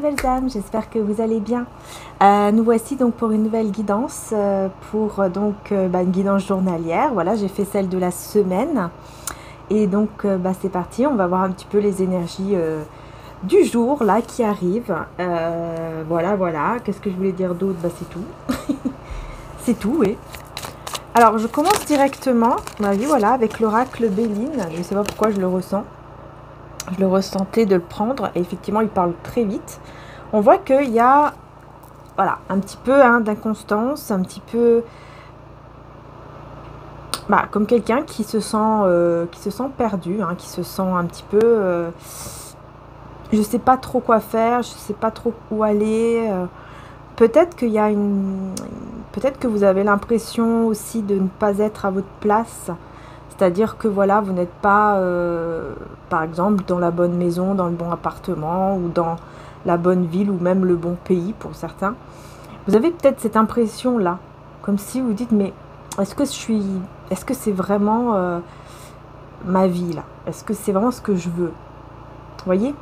belles âmes, j'espère que vous allez bien. Nous voici donc pour une nouvelle guidance, une guidance journalière. Voilà, j'ai fait celle de la semaine. Et donc c'est parti, on va voir un petit peu les énergies du jour là qui arrivent. Voilà, qu'est-ce que je voulais dire d'autre? C'est tout. C'est tout, oui. Alors je commence directement, voilà, avec l'oracle Béline. Je ne sais pas pourquoi je le ressens. Je le ressentais de le prendre et effectivement il parle très vite. On voit qu'il y a un petit peu d'inconstance, un petit peu comme quelqu'un qui se sent perdu, qui se sent un petit peu je sais pas trop quoi faire, je sais pas trop où aller. Peut-être qu'il y a peut-être que vous avez l'impression aussi de ne pas être à votre place. C'est-à-dire que voilà, vous n'êtes pas, par exemple, dans la bonne maison, dans le bon appartement, ou dans la bonne ville, ou même le bon pays pour certains. Vous avez peut-être cette impression-là, comme si vous dites, mais est-ce que c'est vraiment ma vie, là? Est-ce que c'est vraiment ce que je veux? Vous voyez?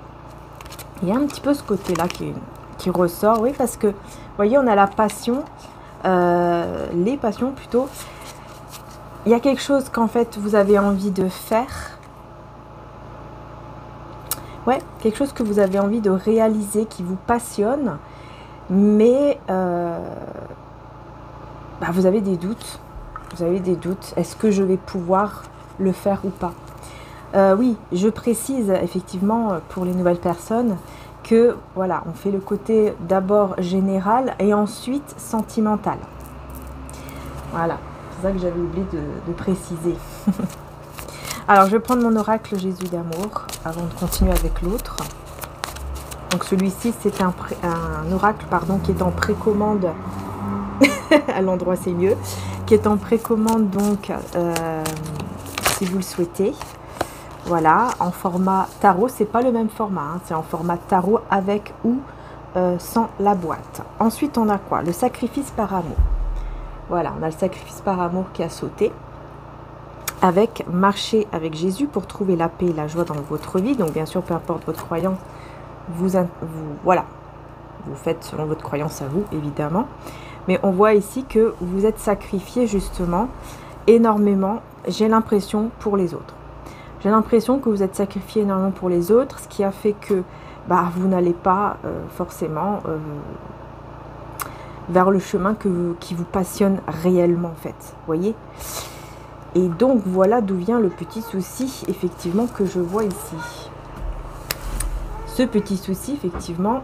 Il y a un petit peu ce côté-là qui ressort, oui, parce que, vous voyez, on a la passion, les passions plutôt. Il y a quelque chose qu'en fait vous avez envie de faire. Ouais, quelque chose que vous avez envie de réaliser, qui vous passionne, mais vous avez des doutes. Vous avez des doutes. Est-ce que je vais pouvoir le faire ou pas? Oui, je précise effectivement pour les nouvelles personnes que voilà, on fait le côté d'abord général et ensuite sentimental. Voilà. C'est ça que j'avais oublié de préciser. Alors, je vais prendre mon oracle Jésus d'amour avant de continuer avec l'autre. Donc, celui-ci, c'est un oracle qui est en précommande. À l'endroit, c'est mieux. Qui est en précommande, donc, si vous le souhaitez. Voilà, en format tarot. C'est pas le même format. C'est en format tarot avec ou sans la boîte. Ensuite, on a quoi? Le sacrifice par amour. Voilà, on a le sacrifice par amour qui a sauté. Avec marcher avec Jésus pour trouver la paix et la joie dans votre vie. Donc bien sûr, peu importe votre croyance, vous faites selon votre croyance à vous, évidemment. Mais on voit ici que vous êtes sacrifié justement énormément, j'ai l'impression, pour les autres. J'ai l'impression que vous êtes sacrifié énormément pour les autres, ce qui a fait que vous n'allez pas forcément... vers le chemin qui vous passionne réellement, en fait. Vous voyez? Et donc, voilà d'où vient le petit souci, effectivement, que je vois ici. Ce petit souci, effectivement,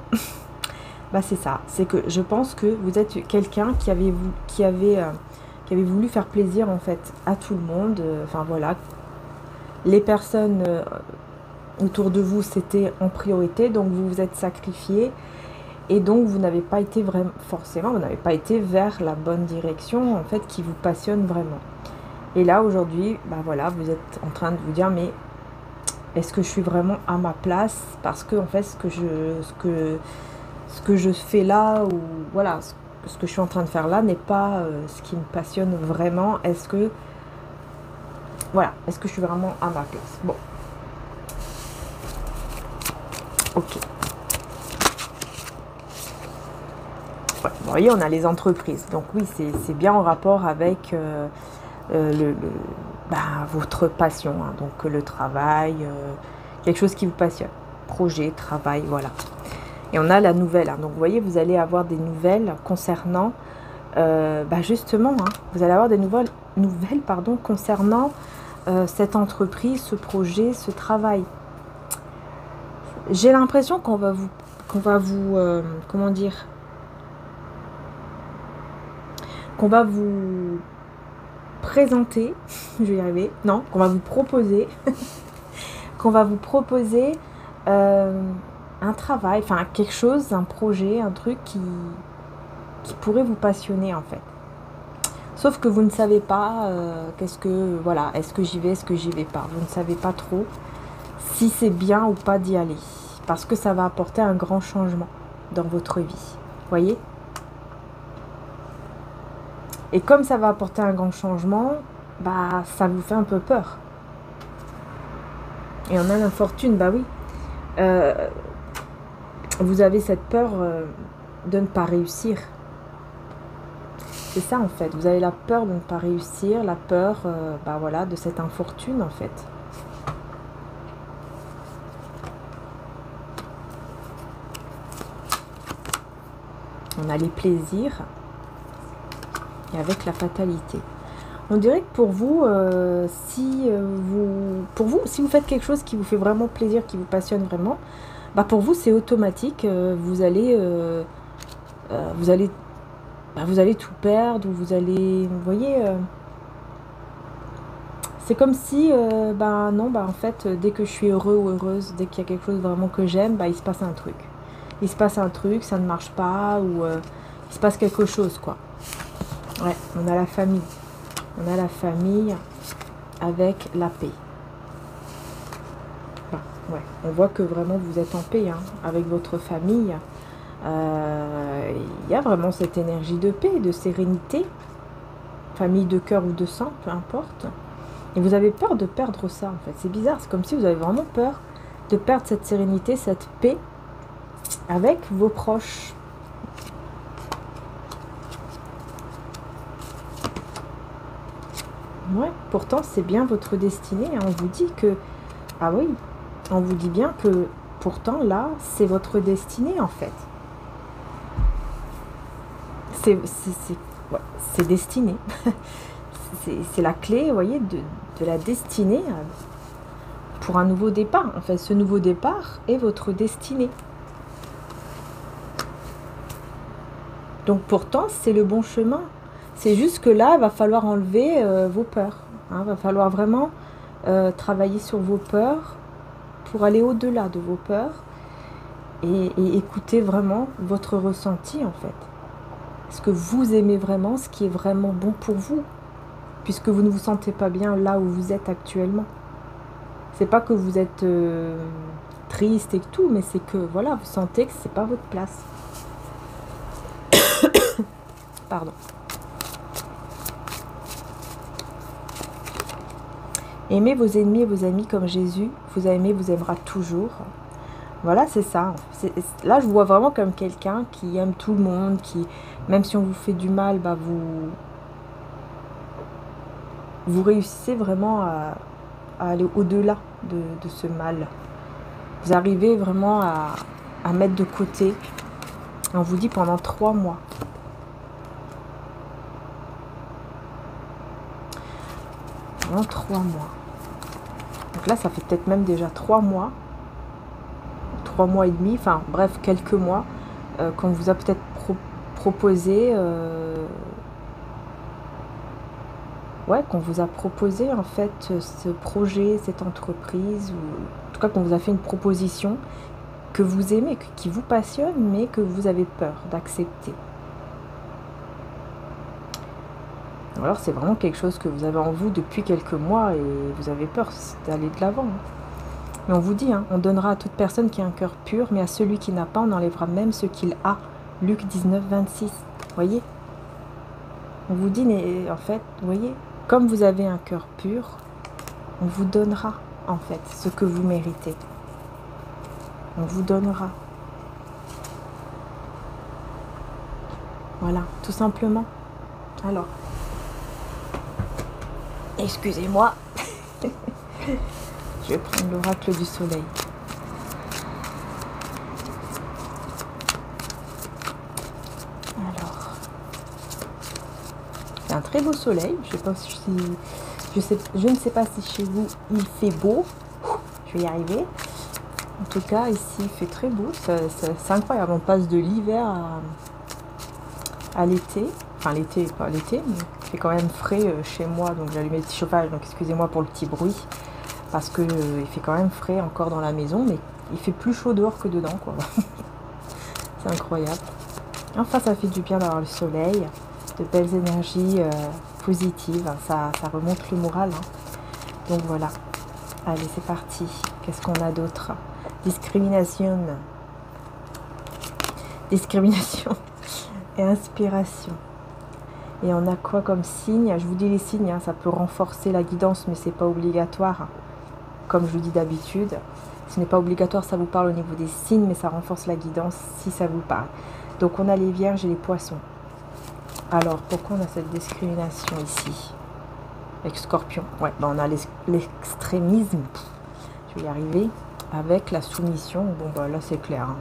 c'est ça. C'est que je pense que vous êtes quelqu'un qui avait voulu faire plaisir, en fait, à tout le monde. Voilà. Les personnes autour de vous, c'était en priorité. Donc, vous vous êtes sacrifié. Et donc, vous n'avez pas été vraiment, forcément, vous n'avez pas été vers la bonne direction, en fait, qui vous passionne vraiment. Et là, aujourd'hui, vous êtes en train de vous dire, mais est-ce que je suis vraiment à ma place? Parce que, en fait, ce que je fais là, ou voilà, ce que je suis en train de faire là n'est pas ce qui me passionne vraiment. Est-ce que je suis vraiment à ma place? Bon. Ok. Vous voyez, on a les entreprises. Donc oui, c'est bien en rapport avec votre passion. Donc le travail, quelque chose qui vous passionne. Projet, travail, voilà. Et on a la nouvelle. Donc vous voyez, vous allez avoir des nouvelles concernant... justement, vous allez avoir des nouvelles concernant cette entreprise, ce projet, ce travail. J'ai l'impression qu'on va vous comment dire, qu'on va vous présenter, je vais y arriver, non, qu'on va vous proposer, un travail, quelque chose, un projet, un truc qui pourrait vous passionner, en fait. Sauf que vous ne savez pas, est-ce que j'y vais, est-ce que j'y vais pas. Vous ne savez pas trop si c'est bien ou pas d'y aller. Parce que ça va apporter un grand changement dans votre vie. Voyez? Et comme ça va apporter un grand changement, ça vous fait un peu peur. Et on a l'infortune, oui. vous avez cette peur de ne pas réussir. C'est ça en fait, vous avez la peur de ne pas réussir, la peur bah voilà, de cette infortune en fait. On a les plaisirs et avec la fatalité. On dirait que pour vous, si vous faites quelque chose qui vous fait vraiment plaisir, qui vous passionne vraiment, bah pour vous c'est automatique, vous allez tout perdre, ou vous allez, vous voyez, c'est comme si, bah non, bah en fait, dès que je suis heureux ou heureuse, dès qu'il y a quelque chose vraiment que j'aime, bah il se passe un truc. Il se passe un truc, ça ne marche pas, ou il se passe quelque chose, quoi. Ouais, on a la famille. On a la famille avec la paix. Enfin, ouais, on voit que vraiment vous êtes en paix hein, avec votre famille. Il y a vraiment cette énergie de paix, de sérénité. Famille de cœur ou de sang, peu importe. Et vous avez peur de perdre ça, en fait. C'est bizarre, c'est comme si vous avez vraiment peur de perdre cette sérénité, cette paix avec vos proches. Ouais, pourtant c'est bien votre destinée. Hein. On vous dit que... Ah oui, on vous dit bien que pourtant là, c'est votre destinée en fait. C'est destiné. C'est la clé, vous voyez, de la destinée pour un nouveau départ. En fait, ce nouveau départ est votre destinée. Donc pourtant, c'est le bon chemin. C'est juste que là, il va falloir enlever vos peurs. Il va falloir vraiment travailler sur vos peurs pour aller au-delà de vos peurs et écouter vraiment votre ressenti en fait. Ce que vous aimez vraiment, ce qui est vraiment bon pour vous, puisque vous ne vous sentez pas bien là où vous êtes actuellement. C'est pas que vous êtes triste et tout, mais c'est que voilà, vous sentez que c'est pas votre place. Pardon. Aimez vos ennemis et vos amis comme Jésus vous a aimé, vous aimera toujours. Voilà, c'est ça. Là, je vous vois vraiment comme quelqu'un qui aime tout le monde, qui, même si on vous fait du mal, bah vous réussissez vraiment à aller au-delà de ce mal. Vous arrivez vraiment à mettre de côté. On vous dit pendant 3 mois. Pendant 3 mois. Donc là, ça fait peut-être même déjà 3 mois. 3 mois et demi, enfin bref, quelques mois, qu'on vous a peut-être proposé... ouais, qu'on vous a proposé en fait ce projet, cette entreprise, ou en tout cas qu'on vous a fait une proposition que vous aimez, qui vous passionne, mais que vous avez peur d'accepter. Alors c'est vraiment quelque chose que vous avez en vous depuis quelques mois et vous avez peur d'aller de l'avant. Mais on vous dit, hein, on donnera à toute personne qui a un cœur pur, mais à celui qui n'a pas, on enlèvera même ce qu'il a. Luc 19, 26. Voyez? On vous dit, mais en fait, vous voyez, comme vous avez un cœur pur, on vous donnera en fait ce que vous méritez. On vous donnera. Voilà, tout simplement. Alors, excusez-moi. Je vais prendre l'oracle du soleil. Alors, c'est un très beau soleil. Je sais pas si je ne sais pas si chez vous il fait beau. Je vais y arriver. En tout cas, ici il fait très beau. C'est incroyable. On passe de l'hiver à l'été. Enfin l'été, pas l'été, mais il fait quand même frais chez moi. Donc j'ai allumé le petit chauffage. Donc excusez-moi pour le petit bruit. Parce que il fait quand même frais encore dans la maison, mais il fait plus chaud dehors que dedans, quoi. C'est incroyable. Enfin, ça fait du bien d'avoir le soleil, de belles énergies positives. Ça remonte le moral. Hein. Donc voilà. Allez, c'est parti. Qu'est-ce qu'on a d'autre? Discrimination. Discrimination et inspiration. Et on a quoi comme signe? Je vous dis les signes, hein, ça peut renforcer la guidance, mais c'est pas obligatoire. Comme je vous dis d'habitude, Ce n'est pas obligatoire, ça vous parle au niveau des signes, mais ça renforce la guidance si ça vous parle. Donc on a les vierges et les poissons. Alors pourquoi on a cette discrimination ici avec Scorpion? Ouais, ben on a l'extrémisme, je vais y arriver, avec la soumission. Bon bah là c'est clair, hein.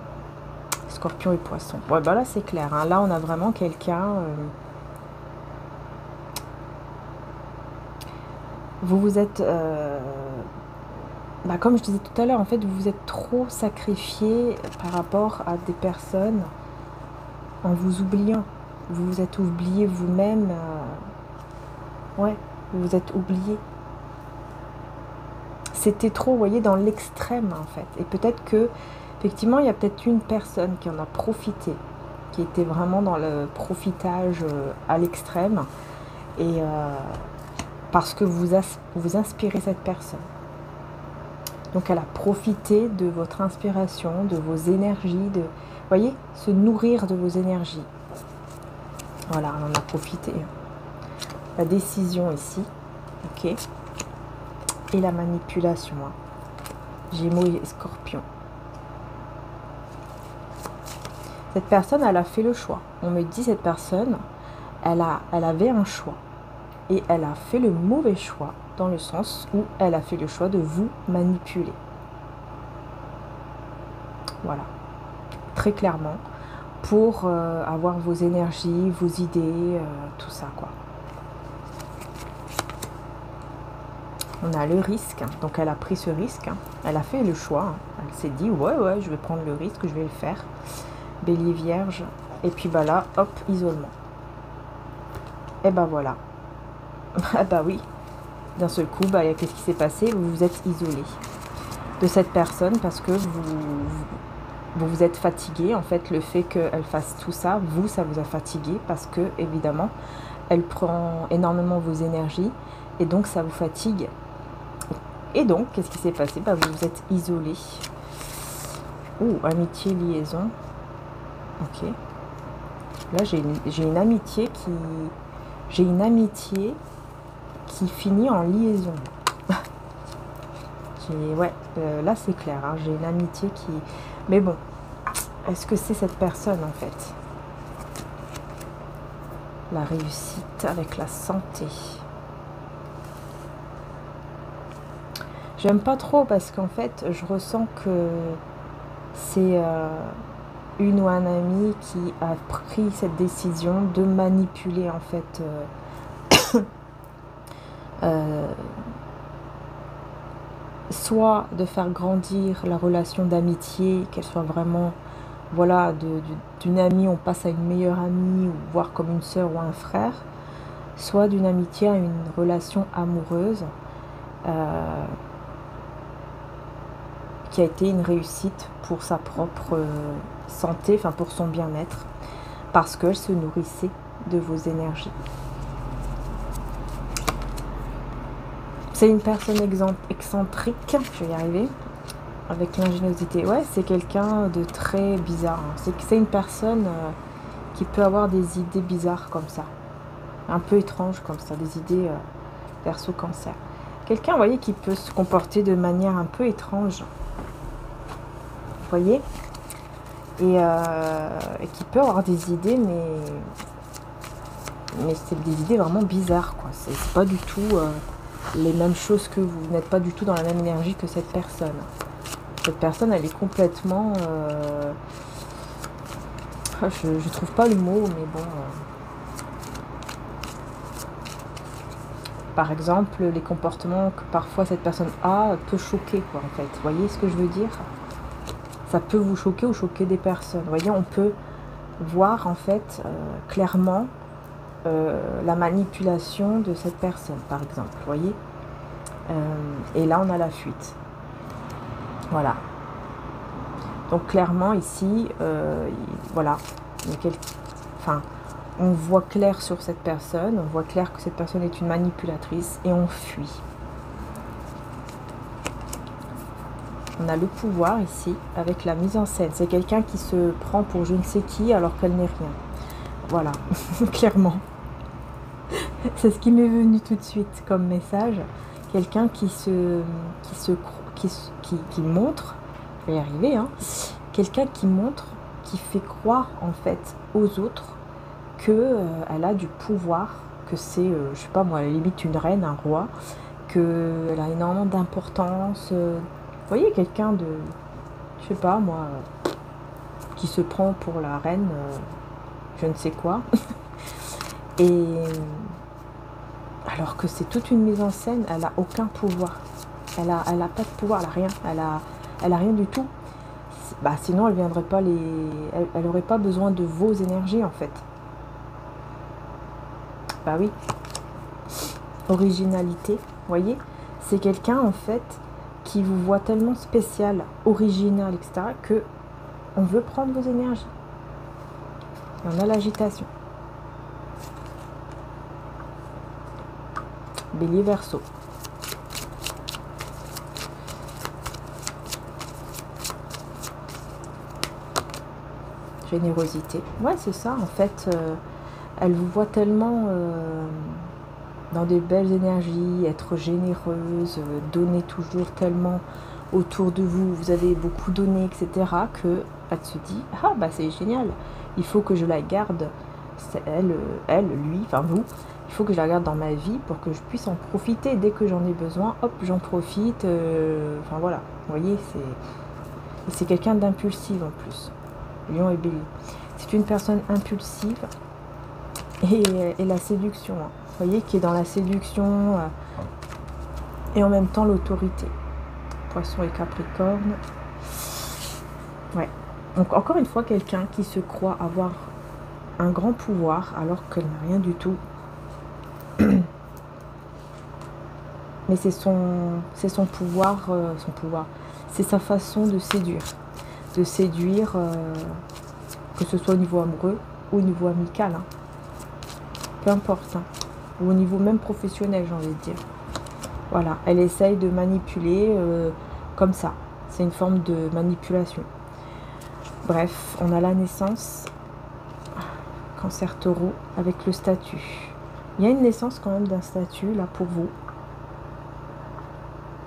Scorpion et poisson. Ouais bah là c'est clair, hein. Là on a vraiment quelqu'un... vous êtes... bah, comme je disais tout à l'heure, en fait, vous vous êtes trop sacrifié par rapport à des personnes en vous oubliant. Vous vous êtes oublié vous-même. Ouais, vous vous êtes oublié. C'était trop, vous voyez, dans l'extrême, en fait. Et peut-être que, effectivement, il y a peut-être une personne qui en a profité, qui était vraiment dans le profitage à l'extrême. Et parce que vous inspirez cette personne. Donc elle a profité de votre inspiration, de vos énergies, de, vous voyez, se nourrir de vos énergies. Voilà, on en a profité. La décision ici, ok. Et la manipulation, hein. Gémeaux et Scorpion. Cette personne, elle a fait le choix. On me dit, cette personne, elle avait un choix. Et elle a fait le mauvais choix, dans le sens où elle a fait le choix de vous manipuler. Voilà. Très clairement. Pour avoir vos énergies, vos idées, tout ça, quoi. On a le risque. Donc, elle a pris ce risque. Hein. Elle a fait le choix. Hein. Elle s'est dit, ouais, je vais prendre le risque, je vais le faire. Bélier, Vierge. Et puis, bah là, hop, isolement. Et bah voilà. Ah bah oui. D'un seul coup, bah, qu'est-ce qui s'est passé? Vous vous êtes isolé de cette personne parce que vous êtes fatigué. En fait, le fait qu'elle fasse tout ça, ça vous a fatigué parce que, évidemment, elle prend énormément vos énergies et donc ça vous fatigue. Et donc, qu'est-ce qui s'est passé? Bah, vous vous êtes isolé. Ouh, amitié, liaison. Ok. Là, j'ai une amitié qui... J'ai une amitié qui finit en liaison. Ouais, là c'est clair, hein, j'ai une amitié qui... Mais bon, est-ce que c'est cette personne en fait? La réussite avec la santé. J'aime pas trop parce qu'en fait, je ressens que c'est une ou un ami qui a pris cette décision de manipuler en fait... soit de faire grandir la relation d'amitié, qu'elle soit vraiment, voilà, d'une amie, on passe à une meilleure amie, ou voire comme une sœur ou un frère, soit d'une amitié à une relation amoureuse, qui a été une réussite pour sa propre santé, enfin pour son bien-être, parce qu'elle se nourrissait de vos énergies. C'est une personne excentrique, je vais y arriver, avec l'ingéniosité. Ouais, c'est quelqu'un de très bizarre. Hein. C'est une personne qui peut avoir des idées bizarres comme ça. Un peu étranges comme ça, des idées perso cancer. Quelqu'un, vous voyez, qui peut se comporter de manière un peu étrange. Vous voyez? Et qui peut avoir des idées, mais c'est des idées vraiment bizarres, quoi. C'est pas du tout... les mêmes choses que vous. Vous n'êtes pas du tout dans la même énergie que cette personne. Cette personne, elle est complètement... je trouve pas le mot, mais bon... Par exemple, les comportements que parfois cette personne a peut choquer, quoi, en fait. Vous voyez ce que je veux dire? Ça peut vous choquer ou choquer des personnes. Vous voyez, on peut voir, en fait, clairement... la manipulation de cette personne, par exemple, vous voyez, et là on a la fuite, voilà. Donc clairement ici, voilà, enfin, on voit clair sur cette personne, on voit clair que cette personne est une manipulatrice et on fuit. On a le pouvoir ici avec la mise en scène. C'est quelqu'un qui se prend pour je ne sais qui alors qu'elle n'est rien. Voilà, clairement. C'est ce qui m'est venu tout de suite comme message. Quelqu'un qui qui montre, je vais y arriver, hein, quelqu'un qui montre, qui fait croire en fait aux autres que elle a du pouvoir, que c'est, je sais pas moi, à la limite une reine, un roi, qu'elle a énormément d'importance. Vous voyez, quelqu'un de, je sais pas moi, qui se prend pour la reine, je ne sais quoi. Et alors que c'est toute une mise en scène, elle a aucun pouvoir. Elle a pas de pouvoir, elle a rien. Elle a rien du tout. Bah, sinon, elle viendrait pas elle aurait pas besoin de vos énergies en fait. Bah oui. Originalité, vous voyez, c'est quelqu'un en fait qui vous voit tellement spécial, original, etc. que on veut prendre vos énergies. Et on a l'agitation. Bélier, Verseau. Générosité. Ouais, c'est ça. En fait, elle vous voit tellement dans des belles énergies, être généreuse, donner toujours tellement autour de vous. Vous avez beaucoup donné, etc. Que elle se dit, ah bah c'est génial. Il faut que je la garde. Elle, lui, enfin vous. Il faut que je la garde dans ma vie pour que je puisse en profiter. Dès que j'en ai besoin, hop, j'en profite. Enfin voilà, vous voyez, c'est quelqu'un d'impulsif en plus. Lion et Bélier. C'est une personne impulsive et la séduction. Hein. Vous voyez, qui est dans la séduction et en même temps l'autorité. Poisson et Capricorne. Ouais. Donc encore une fois, quelqu'un qui se croit avoir un grand pouvoir alors qu'elle n'a rien du tout. Mais c'est son pouvoir, c'est sa façon de séduire. De séduire, que ce soit au niveau amoureux ou au niveau amical. Hein. Peu importe. Hein. Ou au niveau même professionnel, j'ai envie de dire. Voilà, elle essaye de manipuler comme ça. C'est une forme de manipulation. Bref, on a la naissance, Cancer, Taureau, avec le statut. Il y a une naissance quand même d'un statut, là, pour vous.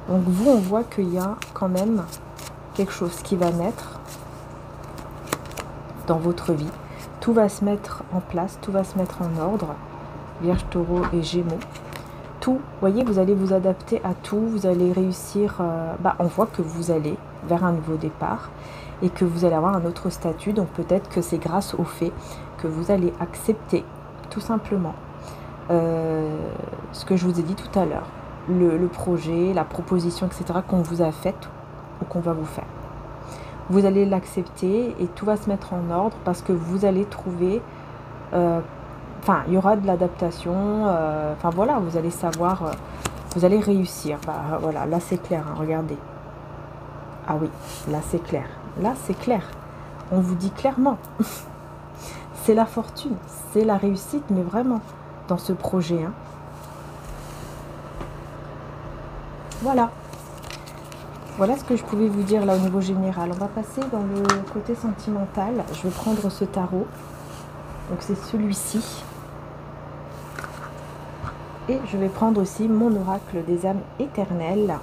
Donc vous, on voit qu'il y a quand même quelque chose qui va naître dans votre vie. Tout va se mettre en place, tout va se mettre en ordre. Vierge, Taureau et Gémeaux. Tout, vous voyez, vous allez vous adapter à tout, vous allez réussir, on voit que vous allez vers un nouveau départ et que vous allez avoir un autre statut, donc peut-être que c'est grâce au fait que vous allez accepter, tout simplement, ce que je vous ai dit tout à l'heure, le projet, la proposition, etc., qu'on vous a faite ou qu'on va vous faire. Vous allez l'accepter et tout va se mettre en ordre parce que vous allez trouver... il y aura de l'adaptation, voilà, vous allez savoir, vous allez réussir. Voilà, là c'est clair, hein, regardez. Ah oui, là c'est clair. Là c'est clair. On vous dit clairement. C'est la fortune, c'est la réussite, mais vraiment, dans ce projet. Hein. Voilà. Voilà ce que je pouvais vous dire là au niveau général. On va passer dans le côté sentimental. Je vais prendre ce tarot. Donc c'est celui-ci. Et je vais prendre aussi mon oracle des âmes éternelles.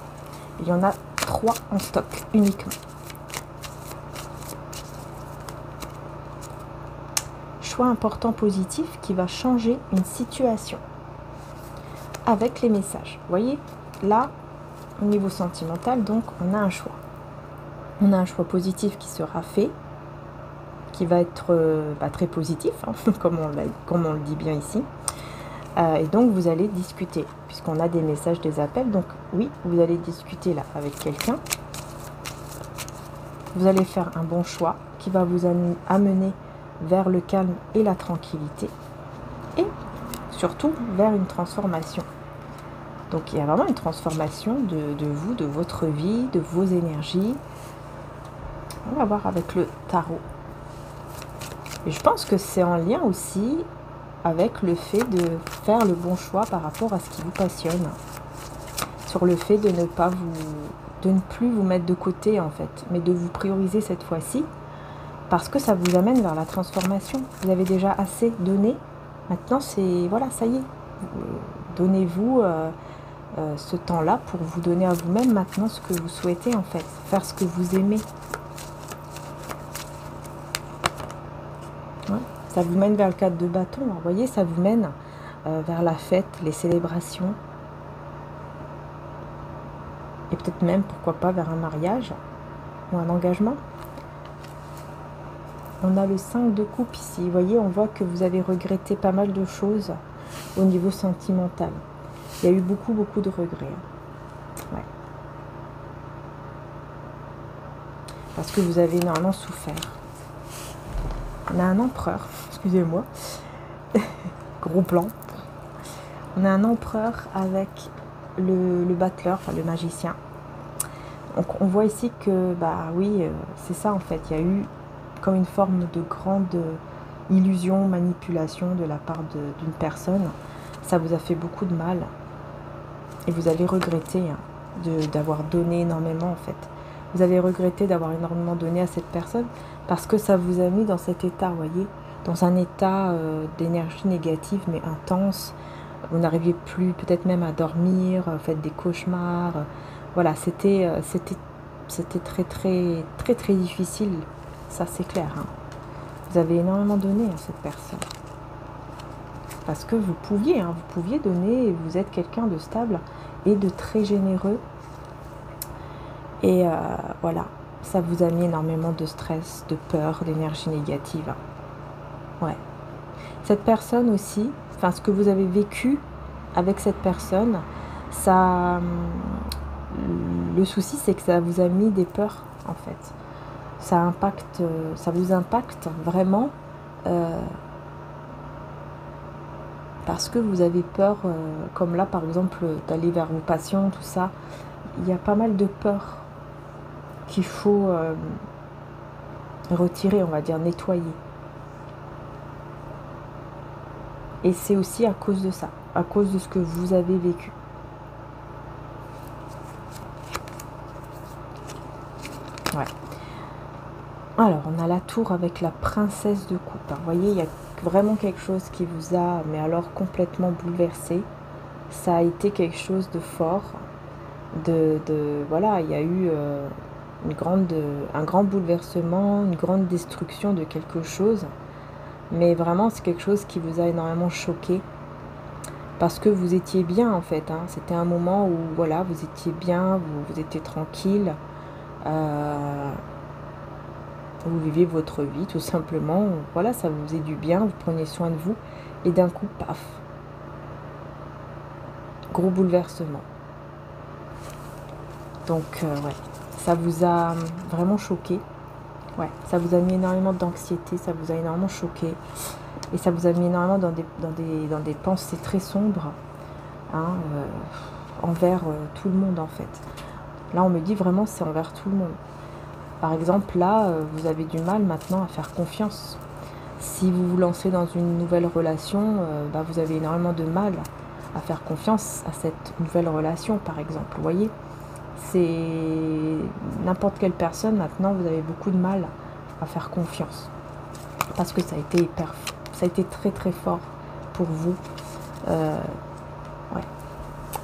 Il y en a 3 en stock uniquement. Choix important positif qui va changer une situation. Avec les messages. Vous voyez, là, au niveau sentimental, donc, on a un choix. On a un choix positif qui sera fait, qui va être très positif, hein, comme on le dit bien ici. Et donc, vous allez discuter, puisqu'on a des messages, des appels. Donc, oui, vous allez discuter là avec quelqu'un. Vous allez faire un bon choix qui va vous amener vers le calme et la tranquillité. Et surtout, vers une transformation. Donc, il y a vraiment une transformation de vous, de votre vie, de vos énergies. On va voir avec le tarot. Et je pense que c'est en lien aussi avec le fait de faire le bon choix par rapport à ce qui vous passionne. Sur le fait de ne plus vous mettre de côté en fait, mais de vous prioriser cette fois-ci, parce que ça vous amène vers la transformation. Vous avez déjà assez donné. Maintenant, c'est voilà, ça y est. Donnez-vous ce temps-là pour vous donner à vous-même maintenant ce que vous souhaitez en fait, faire ce que vous aimez. Ouais. Ça vous mène vers le 4 de bâton, vous voyez, ça vous mène vers la fête, les célébrations, et peut-être même, pourquoi pas, vers un mariage ou un engagement. On a le 5 de coupe ici, vous voyez, on voit que vous avez regretté pas mal de choses au niveau sentimental. Il y a eu beaucoup de regrets. Ouais. Parce que vous avez énormément souffert. On a un empereur, excusez-moi, gros plan. On a un empereur avec le battleur, enfin le magicien. Donc on voit ici que, bah oui, c'est ça en fait, il y a eu comme une forme de grande illusion, manipulation de la part d'une personne. Ça vous a fait beaucoup de mal. Et vous avez regretté d'avoir donné énormément en fait. Vous avez regretté d'avoir énormément donné à cette personne parce que ça vous a mis dans cet état, vous voyez, dans un état d'énergie négative mais intense. Vous n'arriviez plus peut-être même à dormir, faites des cauchemars. Voilà, c'était très difficile, ça c'est clair. Hein. Vous avez énormément donné à cette personne. Parce que vous pouviez donner, et vous êtes quelqu'un de stable et de très généreux. Et voilà, ça vous a mis énormément de stress, de peur, d'énergie négative. Ouais. Cette personne aussi, enfin ce que vous avez vécu avec cette personne, ça, le souci c'est que ça vous a mis des peurs en fait. Ça vous impacte vraiment. Parce que vous avez peur, comme là par exemple, d'aller vers vos passions, tout ça. Il y a pas mal de peurs qu'il faut retirer, on va dire, nettoyer. Et c'est aussi à cause de ça, à cause de ce que vous avez vécu. Ouais. Alors, on a la tour avec la princesse de coupe. Vous voyez, il y a vraiment quelque chose qui vous a, mais alors complètement bouleversé. Ça a été quelque chose de fort. Voilà, il y a eu un grand bouleversement, une grande destruction de quelque chose. Mais vraiment, c'est quelque chose qui vous a énormément choqué. Parce que vous étiez bien, en fait. Hein. C'était un moment où, voilà, vous étiez bien, vous étiez tranquille. Vous viviez votre vie, tout simplement. Voilà, ça vous faisait du bien, vous preniez soin de vous. Et d'un coup, paf. Gros bouleversement. Donc, ouais, ça vous a vraiment choqué. Ouais, ça vous a mis énormément d'anxiété, ça vous a énormément choqué. Et ça vous a mis énormément dans des pensées très sombres, hein, envers tout le monde, en fait. Là, on me dit vraiment, c'est envers tout le monde. Par exemple, là, vous avez du mal maintenant à faire confiance. Si vous vous lancez dans une nouvelle relation, bah, vous avez énormément de mal à faire confiance à cette nouvelle relation, par exemple. Vous voyez, c'est n'importe quelle personne, maintenant, vous avez beaucoup de mal à faire confiance. Parce que ça a été très fort pour vous. Ouais.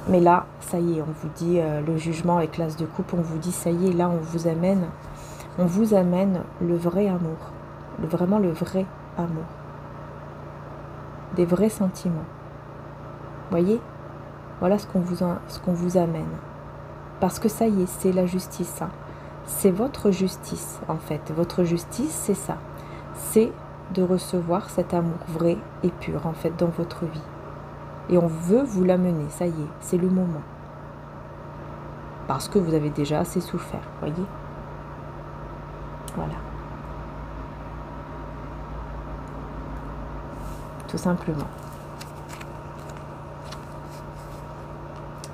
Mais là, ça y est, on vous dit le jugement avec l'as de coupe, on vous dit ça y est, là, on vous amène le vrai amour. Vraiment le vrai amour. Des vrais sentiments. Voyez, voilà ce qu'on vous amène. Parce que ça y est, c'est la justice. Hein. C'est votre justice, en fait. Votre justice, c'est ça. C'est de recevoir cet amour vrai et pur, en fait, dans votre vie. Et on veut vous l'amener, ça y est, c'est le moment. Parce que vous avez déjà assez souffert, voyez. Voilà. Tout simplement.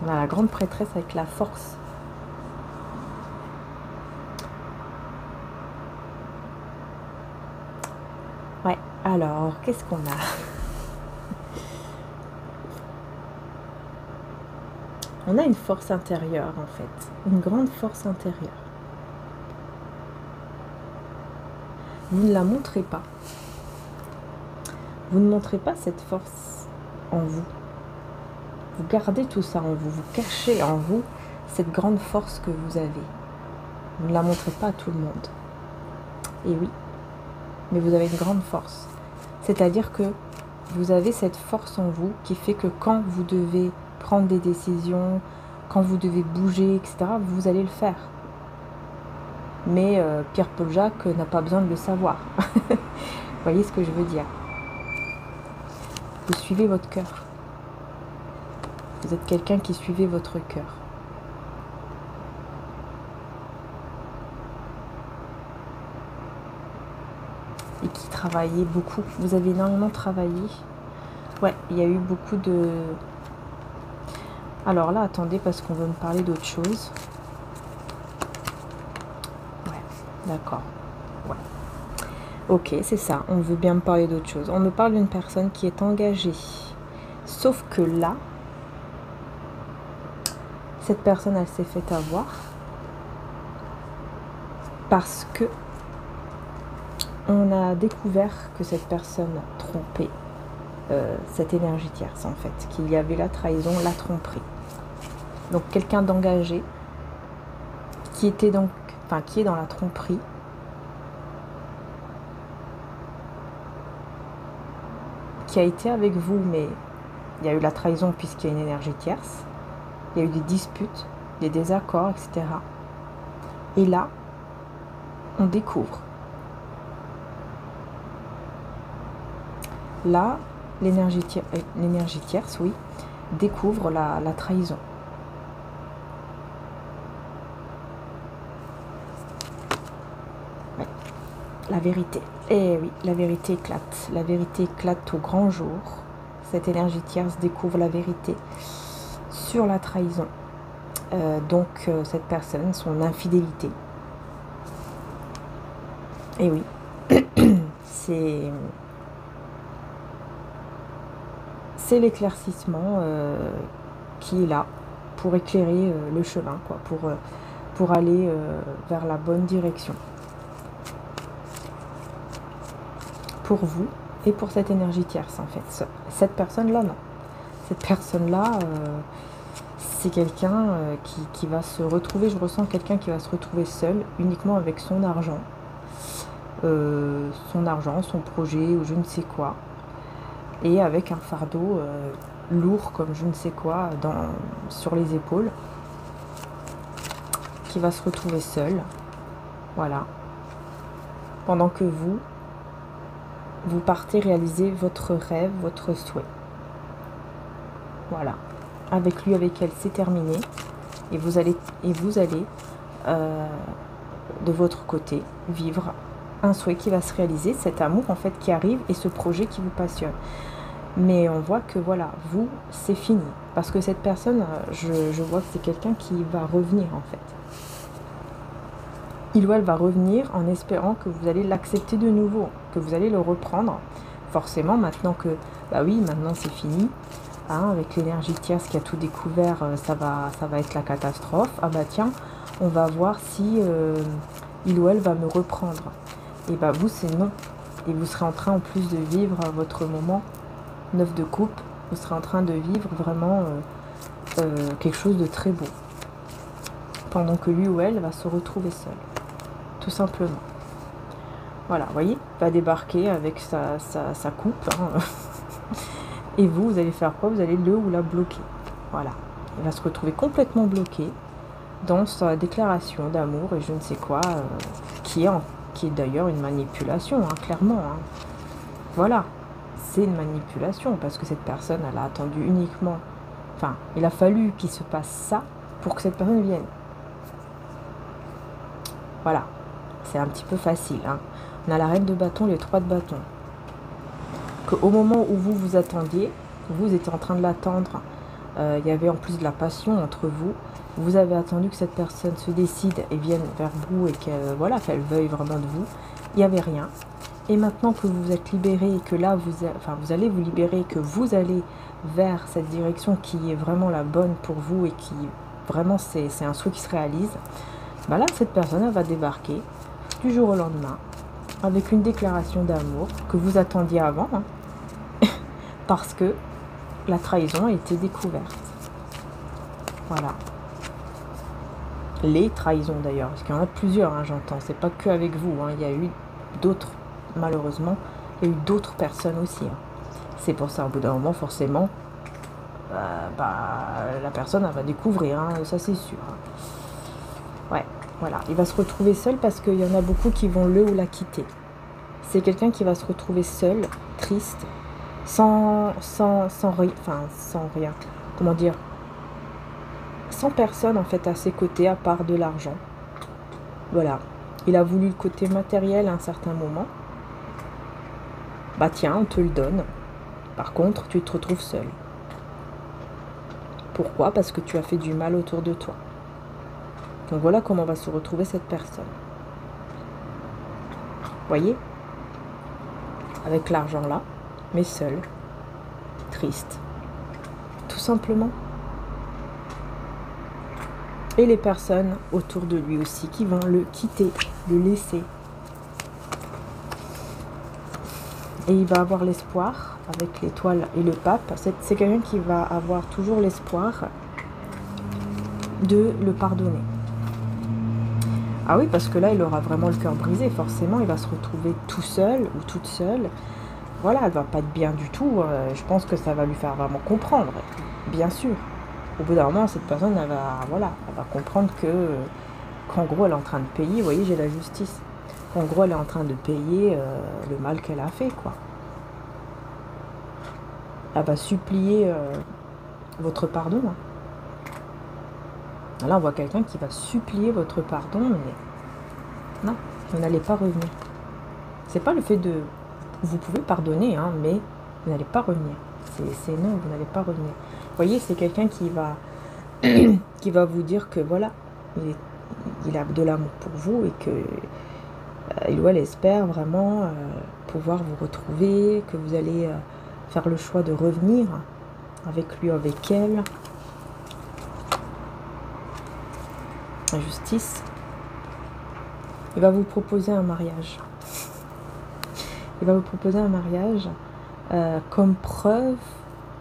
On a la grande prêtresse avec la force. Ouais, alors, qu'est-ce qu'on a? On a une force intérieure, en fait. Une grande force intérieure. Vous ne la montrez pas. Vous ne montrez pas cette force en vous. Vous gardez tout ça en vous, vous cachez en vous cette grande force que vous avez. Vous ne la montrez pas à tout le monde. Et oui, mais vous avez une grande force. C'est-à-dire que vous avez cette force en vous qui fait que quand vous devez prendre des décisions, quand vous devez bouger, etc., vous allez le faire. Mais Pierre-Paul Jacques n'a pas besoin de le savoir. Vous voyez ce que je veux dire? Vous suivez votre cœur. Vous êtes quelqu'un qui suivez votre cœur. Et qui travaillait beaucoup. Vous avez énormément travaillé. Ouais, il y a eu beaucoup de... Alors là, attendez, parce qu'on veut me parler d'autre chose. Ouais, d'accord. Ouais. Ok, c'est ça. On veut bien me parler d'autre chose. On me parle d'une personne qui est engagée. Sauf que là, cette personne, elle s'est fait avoir. Parce que on a découvert que cette personne trompait cette énergie tierce, en fait. Qu'il y avait la trahison, la tromperie. Donc quelqu'un d'engagé qui était donc, enfin qui est dans la tromperie, qui a été avec vous, mais il y a eu la trahison puisqu'il y a une énergie tierce, il y a eu des disputes, des désaccords, etc. Et là, on découvre. Là, l'énergie tierce, oui, découvre la trahison. Ouais. La vérité. Eh oui, la vérité éclate. La vérité éclate au grand jour. Cette énergie tierce découvre la vérité sur la trahison. Donc, cette personne, son infidélité. Et oui, c'est l'éclaircissement qui est là pour éclairer le chemin, quoi, pour aller vers la bonne direction. Pour vous et pour cette énergie tierce, en fait. Cette personne-là, non. Cette personne-là, c'est quelqu'un qui va se retrouver, je ressens quelqu'un qui va se retrouver seul, uniquement avec son argent, son projet ou je ne sais quoi, et avec un fardeau lourd comme je ne sais quoi sur les épaules, qui va se retrouver seul, voilà, pendant que vous partez réaliser votre rêve, votre souhait. Voilà, avec lui, avec elle, c'est terminé, et vous allez de votre côté vivre un souhait qui va se réaliser, cet amour en fait qui arrive et ce projet qui vous passionne. Mais on voit que voilà, vous, c'est fini. Parce que cette personne, je vois que c'est quelqu'un qui va revenir en fait. Il ou elle va revenir en espérant que vous allez l'accepter de nouveau, que vous allez le reprendre. Forcément, maintenant que, bah oui, maintenant c'est fini. Hein, avec l'énergie tierce qui a tout découvert, ça va être la catastrophe. Ah bah tiens, on va voir si il ou elle va me reprendre. Et bah vous, c'est non. Et vous serez en train en plus de vivre votre moment 9 de coupe. Vous serez en train de vivre vraiment quelque chose de très beau. Pendant que lui ou elle va se retrouver seul. Tout simplement. Voilà, vous voyez, va débarquer avec sa coupe. Hein. Et vous allez faire quoi? Vous allez le ou la bloquer. Voilà. Il va se retrouver complètement bloqué dans sa déclaration d'amour et je ne sais quoi, qui est d'ailleurs une manipulation, hein, clairement. Hein. Voilà. C'est une manipulation parce que cette personne, elle a attendu uniquement... Enfin, il a fallu qu'il se passe ça pour que cette personne vienne. Voilà. C'est un petit peu facile. Hein. On a la reine de bâton, les 3 de bâton. Qu'au moment où vous vous attendiez, vous étiez en train de l'attendre, il y avait en plus de la passion entre vous. Vous avez attendu que cette personne se décide et vienne vers vous et qu'elle voilà, qu'elle veuille vraiment de vous. Il n'y avait rien. Et maintenant que vous vous êtes libéré et que là, vous allez vous libérer, que vous allez vers cette direction qui est vraiment la bonne pour vous et qui vraiment c'est un souhait qui se réalise, bah là, cette personne elle va débarquer du jour au lendemain avec une déclaration d'amour que vous attendiez avant, hein, parce que la trahison a été découverte. Voilà. Les trahisons d'ailleurs, parce qu'il y en a plusieurs, hein, j'entends. C'est pas que avec vous, hein. Il y a eu d'autres, malheureusement, il y a eu d'autres personnes aussi. Hein. C'est pour ça, au bout d'un moment, forcément, la personne, elle va découvrir, hein, ça c'est sûr. Ouais, voilà. Il va se retrouver seul parce qu'il y en a beaucoup qui vont le ou la quitter. C'est quelqu'un qui va se retrouver seul, triste, sans rien. Comment dire? Sans personne en fait à ses côtés à part de l'argent. Voilà. Il a voulu le côté matériel à un certain moment. Bah tiens, on te le donne. Par contre, tu te retrouves seul. Pourquoi? Parce que tu as fait du mal autour de toi. Donc voilà comment va se retrouver cette personne. Voyez? Avec l'argent là, mais seul, triste. Tout simplement. Et les personnes autour de lui aussi qui vont le quitter, le laisser. Et il va avoir l'espoir, avec l'étoile et le pape, c'est quelqu'un qui va avoir toujours l'espoir de le pardonner. Ah oui, parce que là, il aura vraiment le cœur brisé, forcément, il va se retrouver tout seul ou toute seule. Voilà, elle va pas être bien du tout, je pense que ça va lui faire vraiment comprendre, bien sûr. Au bout d'un moment, cette personne, elle va comprendre qu'en gros, elle est en train de payer, vous voyez, j'ai la justice. Qu'en gros, elle est en train de payer le mal qu'elle a fait, quoi. Elle va supplier votre pardon. Hein. Là, on voit quelqu'un qui va supplier votre pardon, mais non, vous n'allez pas revenir. C'est pas le fait de... Vous pouvez pardonner, hein, mais vous n'allez pas revenir. C'est non, vous n'allez pas revenir. Vous voyez, c'est quelqu'un qui va qui va vous dire que voilà, il a de l'amour pour vous et que il ou elle espère vraiment pouvoir vous retrouver, que vous allez faire le choix de revenir avec lui ou avec elle. La justice. Il va vous proposer un mariage. Il va vous proposer un mariage comme preuve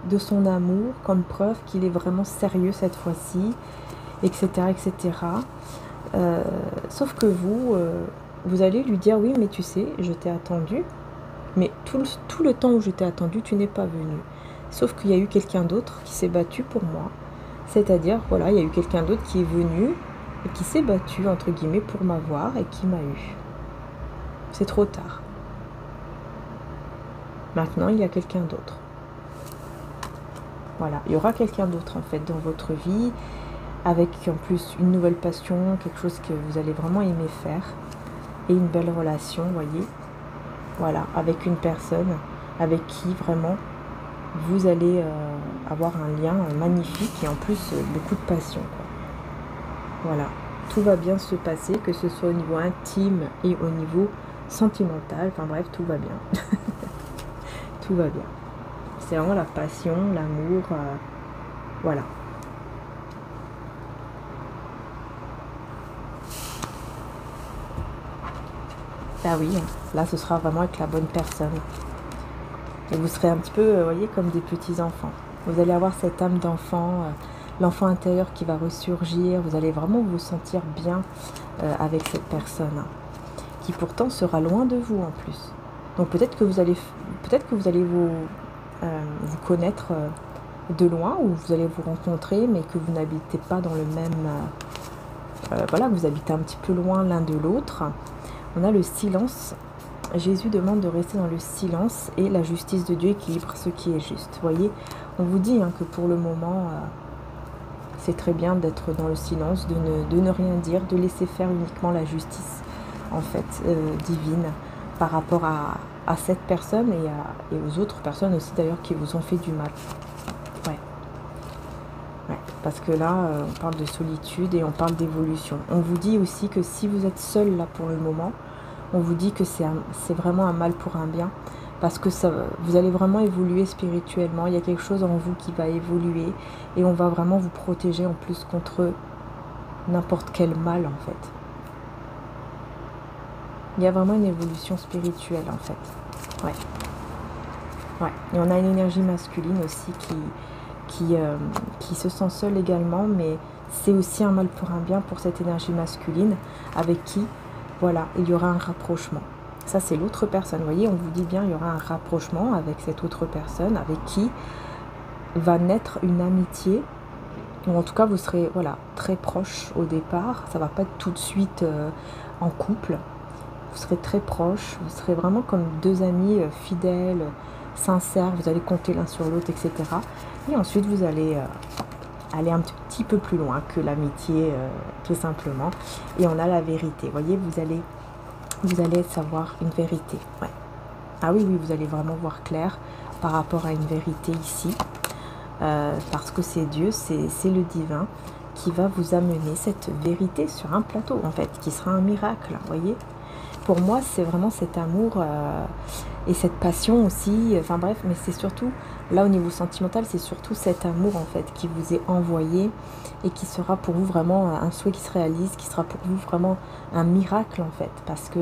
de son amour, comme preuve qu'il est vraiment sérieux cette fois-ci, etc., etc. Sauf que vous allez lui dire, oui, mais tu sais, je t'ai attendu, mais tout le temps où je t'ai attendu, tu n'es pas venu. Sauf qu'il y a eu quelqu'un d'autre qui s'est battu pour moi. C'est-à-dire, voilà, il y a eu quelqu'un d'autre qui est venu et qui s'est battu, entre guillemets, pour m'avoir et qui m'a eu. C'est trop tard. Maintenant, il y a quelqu'un d'autre. Voilà, il y aura quelqu'un d'autre en fait dans votre vie, avec en plus une nouvelle passion, quelque chose que vous allez vraiment aimer faire, et une belle relation, voyez. Voilà, avec une personne avec qui vraiment vous allez avoir un lien magnifique et en plus beaucoup de passion, quoi. Voilà, tout va bien se passer, que ce soit au niveau intime et au niveau sentimental, enfin bref, tout va bien. Tout va bien. C'est vraiment la passion, l'amour, voilà. Ah oui, là ce sera vraiment avec la bonne personne. Et vous serez un petit peu, vous voyez, comme des petits enfants. Vous allez avoir cette âme d'enfant, l'enfant intérieur qui va ressurgir. Vous allez vraiment vous sentir bien avec cette personne, qui pourtant sera loin de vous en plus. Donc peut-être que vous allez vous connaître de loin, ou vous allez vous rencontrer, mais que vous n'habitez pas dans le même... voilà, vous habitez un petit peu loin l'un de l'autre. On a le silence. Jésus demande de rester dans le silence et la justice de Dieu équilibre ce qui est juste. Vous voyez, on vous dit que pour le moment, c'est très bien d'être dans le silence, de ne rien dire, de laisser faire uniquement la justice, en fait, divine, par rapport à cette personne et aux autres personnes aussi d'ailleurs qui vous ont fait du mal. Ouais, parce que là, on parle de solitude et on parle d'évolution. On vous dit aussi que si vous êtes seul là pour le moment, on vous dit que c'est vraiment un mal pour un bien, parce que vous allez vraiment évoluer spirituellement. Il y a quelque chose en vous qui va évoluer et on va vraiment vous protéger en plus contre n'importe quel mal en fait. Il y a vraiment une évolution spirituelle en fait. Ouais. Ouais. Et on a une énergie masculine aussi qui se sent seul également, mais c'est aussi un mal pour un bien pour cette énergie masculine avec qui, voilà, il y aura un rapprochement. Ça, c'est l'autre personne. Vous voyez, on vous dit bien, il y aura un rapprochement avec cette autre personne avec qui va naître une amitié. Ou en tout cas, vous serez voilà, très proches au départ. Ça ne va pas être tout de suite en couple. Vous serez très proches. Vous serez vraiment comme deux amis fidèles, sincères. Vous allez compter l'un sur l'autre, etc. Et ensuite, vous allez aller un petit peu plus loin que l'amitié, tout simplement. Et on a la vérité. Vous voyez, vous allez savoir une vérité. Ouais. Ah oui, oui, vous allez vraiment voir clair par rapport à une vérité ici. Parce que c'est Dieu, c'est le divin qui va vous amener cette vérité sur un plateau, en fait, qui sera un miracle, vous voyez. Pour moi, c'est vraiment cet amour et cette passion aussi, enfin bref, mais c'est surtout, là au niveau sentimental, c'est surtout cet amour, en fait, qui vous est envoyé et qui sera pour vous vraiment un souhait qui se réalise, qui sera pour vous vraiment un miracle, en fait, parce que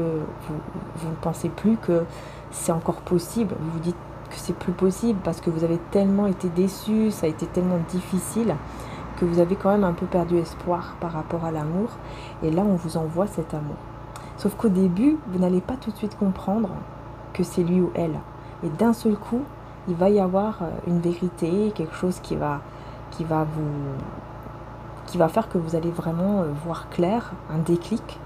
vous ne pensez plus que c'est encore possible, vous vous dites que c'est plus possible parce que vous avez tellement été déçus, ça a été tellement difficile que vous avez quand même un peu perdu espoir par rapport à l'amour. Et là, on vous envoie cet amour. Sauf qu'au début, vous n'allez pas tout de suite comprendre que c'est lui ou elle. Et d'un seul coup, il va y avoir une vérité, quelque chose qui va faire que vous allez vraiment voir clair, un déclic.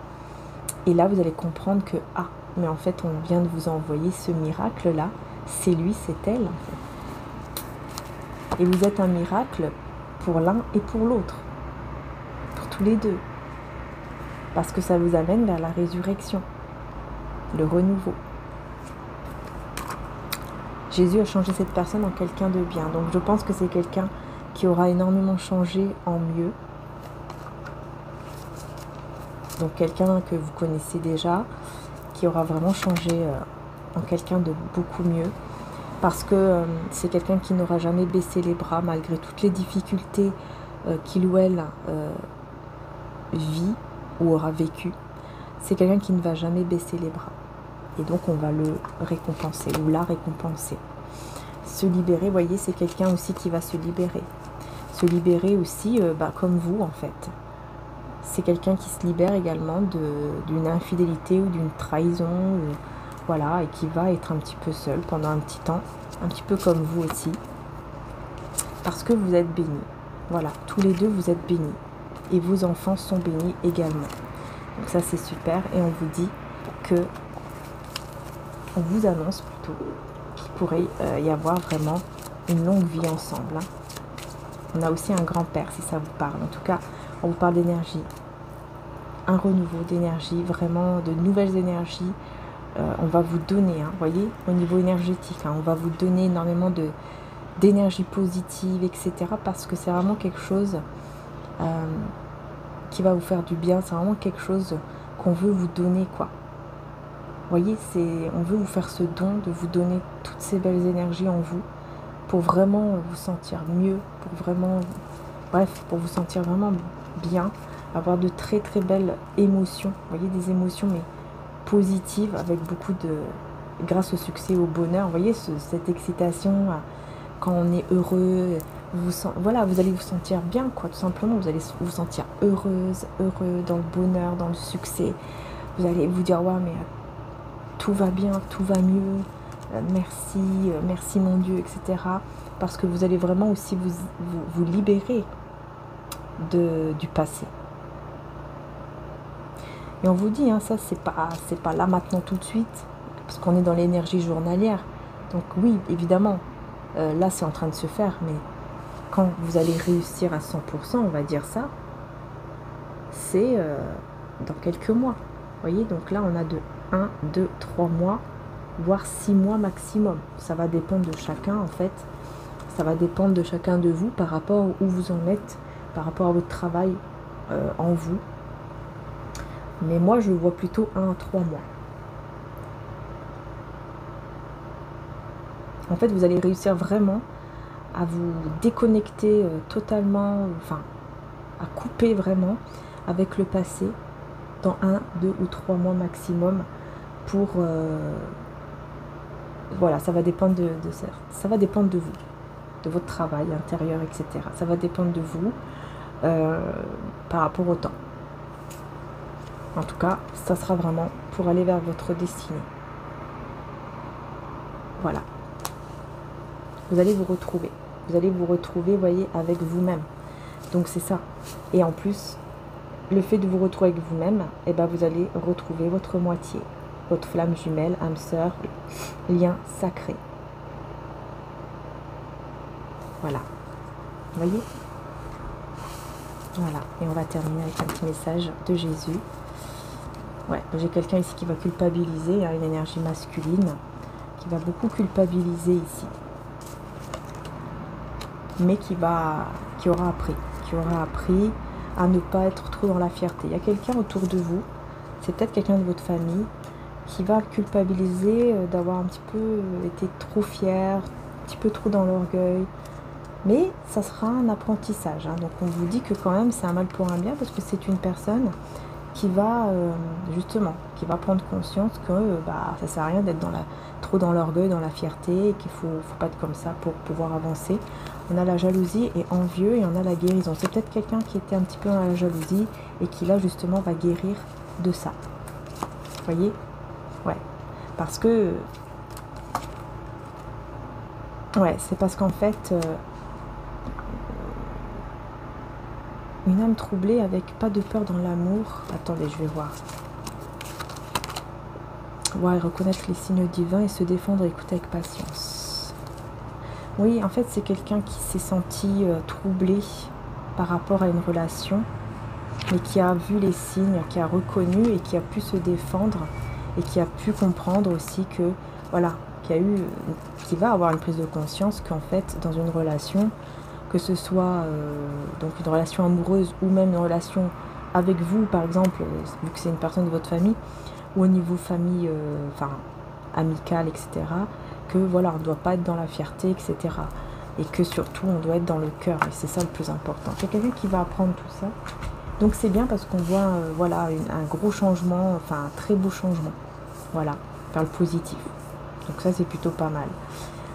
Et là, vous allez comprendre que, ah, mais en fait, on vient de vous envoyer ce miracle-là. C'est lui, c'est elle, en fait. Et vous êtes un miracle pour l'un et pour l'autre. Pour tous les deux. Parce que ça vous amène vers la résurrection. Le renouveau. Jésus a changé cette personne en quelqu'un de bien. Donc je pense que c'est quelqu'un qui aura énormément changé en mieux. Donc quelqu'un que vous connaissez déjà, qui aura vraiment changé en quelqu'un de beaucoup mieux. Parce que c'est quelqu'un qui n'aura jamais baissé les bras malgré toutes les difficultés qu'il ou elle vit ou aura vécu. C'est quelqu'un qui ne va jamais baisser les bras. Et donc on va le récompenser ou la récompenser. Se libérer, vous voyez, c'est quelqu'un aussi qui va se libérer. Se libérer aussi, comme vous en fait. C'est quelqu'un qui se libère également d'une infidélité ou d'une trahison. Voilà, et qui va être un petit peu seul pendant un petit temps, un petit peu comme vous aussi, parce que vous êtes bénis. Voilà, tous les deux vous êtes bénis, et vos enfants sont bénis également. Donc ça c'est super, et on vous dit que, on vous annonce plutôt qu'il pourrait y avoir vraiment une longue vie ensemble. On a aussi un grand-père si ça vous parle. En tout cas, on vous parle d'énergie, un renouveau d'énergie, vraiment de nouvelles énergies. On va vous donner, vous voyez, au niveau énergétique, on va vous donner énormément d'énergie positive, etc. Parce que c'est vraiment quelque chose qui va vous faire du bien. C'est vraiment quelque chose qu'on veut vous donner, quoi. Vous voyez, on veut vous faire ce don de vous donner toutes ces belles énergies en vous pour vraiment vous sentir mieux, pour vraiment, bref, pour vous sentir vraiment bien, avoir de très très belles émotions. Vous voyez, des émotions, mais positive, avec beaucoup grâce au succès, au bonheur, vous voyez, cette excitation, quand on est heureux, voilà, vous allez vous sentir bien, quoi, tout simplement, vous allez vous sentir heureuse, heureux, dans le bonheur, dans le succès, vous allez vous dire, ouais, mais tout va bien, tout va mieux, merci, merci mon Dieu, etc., parce que vous allez vraiment aussi vous libérer du passé. Et on vous dit, ça c'est pas là maintenant tout de suite, parce qu'on est dans l'énergie journalière. Donc oui, évidemment, là c'est en train de se faire, mais quand vous allez réussir à 100%, on va dire ça, c'est dans quelques mois. Vous voyez, donc là on a de 1, 2, 3 mois, voire 6 mois maximum. Ça va dépendre de chacun en fait. Ça va dépendre de chacun de vous par rapport où vous en êtes, par rapport à votre travail en vous. Mais moi, je vois plutôt 1 à 3 mois. En fait, vous allez réussir vraiment à vous déconnecter totalement, enfin, à couper vraiment avec le passé dans 1, 2 ou 3 mois maximum pour... voilà, ça va dépendre ça va dépendre de vous. de votre travail intérieur, etc. Ça va dépendre de vous par rapport au temps. En tout cas, ça sera vraiment pour aller vers votre destinée. Voilà. Vous allez vous retrouver. Vous allez vous retrouver, vous voyez, avec vous-même. Donc c'est ça. Et en plus, le fait de vous retrouver avec vous-même, eh ben, vous allez retrouver votre moitié, votre flamme jumelle, âme sœur, lien sacré. Voilà. Vous voyez? Voilà. Et on va terminer avec un petit message de Jésus. Ouais, j'ai quelqu'un ici qui va culpabiliser, hein, une énergie masculine, qui va beaucoup culpabiliser ici. Mais qui aura appris à ne pas être trop dans la fierté. Il y a quelqu'un autour de vous, c'est peut-être quelqu'un de votre famille, qui va culpabiliser d'avoir un petit peu été trop fier, un petit peu trop dans l'orgueil. Mais ça sera un apprentissage. Hein. Donc on vous dit que quand même c'est un mal pour un bien, parce que c'est une personne qui va justement, qui va prendre conscience que ça sert à rien d'être trop dans l'orgueil, dans la fierté, et qu'il faut pas être comme ça pour pouvoir avancer. On a la jalousie et envieux, et on a la guérison. C'est peut-être quelqu'un qui était un petit peu dans la jalousie et qui là justement va guérir de ça. Vous voyez? Ouais. Parce que ouais, c'est parce qu'en fait une âme troublée avec pas de peur dans l'amour. Attendez, je vais voir. Ouais, reconnaître les signes divins et se défendre et écouter avec patience. Oui, en fait, c'est quelqu'un qui s'est senti troublé par rapport à une relation, mais qui a vu les signes, qui a reconnu et qui a pu se défendre et qui a pu comprendre aussi que, voilà, qui va avoir une prise de conscience qu'en fait, dans une relation, que ce soit donc une relation amoureuse ou même une relation avec vous, par exemple, vu que c'est une personne de votre famille, ou au niveau famille, amicale, etc., que voilà, on ne doit pas être dans la fierté, etc. Et que surtout, on doit être dans le cœur, et c'est ça le plus important. Il y a quelqu'un qui va apprendre tout ça. Donc c'est bien parce qu'on voit voilà, un gros changement, enfin un très beau changement, voilà, vers le positif. Donc ça, c'est plutôt pas mal.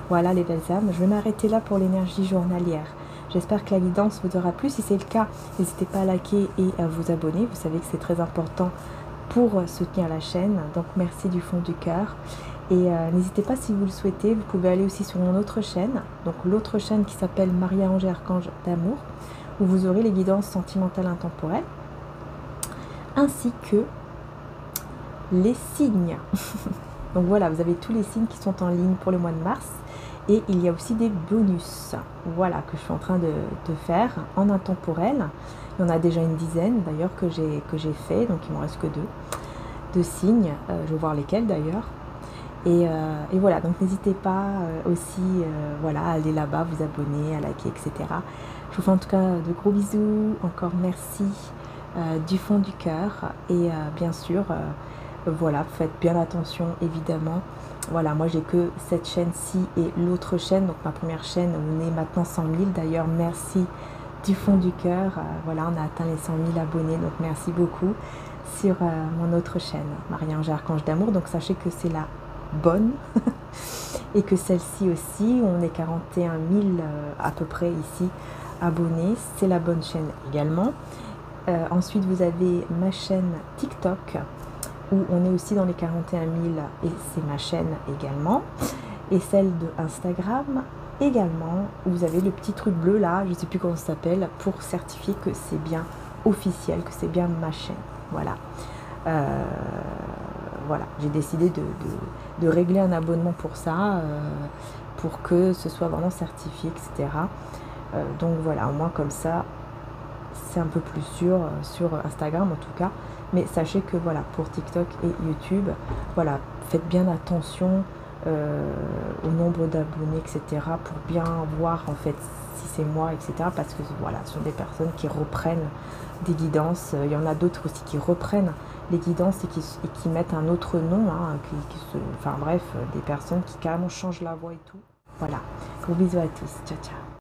Voilà les belles âmes, je vais m'arrêter là pour l'énergie journalière. J'espère que la guidance vous aura plu. Si c'est le cas, n'hésitez pas à liker et à vous abonner. Vous savez que c'est très important pour soutenir la chaîne. Donc merci du fond du cœur. Et n'hésitez pas, si vous le souhaitez, vous pouvez aller aussi sur mon autre chaîne. Donc l'autre chaîne qui s'appelle Maria-Ange et Archange d'amour, où vous aurez les guidances sentimentales intemporelles, ainsi que les signes. Donc voilà, vous avez tous les signes qui sont en ligne pour le mois de mars. Et il y a aussi des bonus, voilà, que je suis en train de faire en intemporel. Il y en a déjà une dizaine d'ailleurs que j'ai fait, donc il m'en reste que deux signes. Je vais voir lesquels d'ailleurs. Et voilà, donc n'hésitez pas aussi voilà, à aller là-bas, vous abonner, à liker, etc. Je vous fais en tout cas de gros bisous. Encore merci du fond du cœur. Et bien sûr, voilà, faites bien attention évidemment. Voilà, moi j'ai que cette chaîne-ci et l'autre chaîne, donc ma première chaîne, on est maintenant 100 000 d'ailleurs, merci du fond du cœur. Voilà, on a atteint les 100 000 abonnés, donc merci beaucoup sur mon autre chaîne, Maria-Ange et Archange d'amour. Donc sachez que c'est la bonne et que celle-ci aussi, on est 41 000 à peu près ici abonnés, c'est la bonne chaîne également. Ensuite, vous avez ma chaîne TikTok, où on est aussi dans les 41 000 et c'est ma chaîne également, et celle de Instagram également, où vous avez le petit truc bleu là, je ne sais plus comment ça s'appelle, pour certifier que c'est bien officiel, que c'est bien ma chaîne. Voilà, voilà, j'ai décidé de régler un abonnement pour ça, pour que ce soit vraiment certifié, etc. Donc voilà, au moins comme ça, c'est un peu plus sûr sur Instagram en tout cas. Mais sachez que voilà, pour TikTok et YouTube, voilà, faites bien attention au nombre d'abonnés, etc. pour bien voir en fait si c'est moi, etc. parce que voilà, ce sont des personnes qui reprennent des guidances. Il y en a d'autres aussi qui reprennent les guidances et qui mettent un autre nom, hein, enfin bref, des personnes qui carrément changent la voix et tout. Voilà, gros bisous à tous, ciao ciao.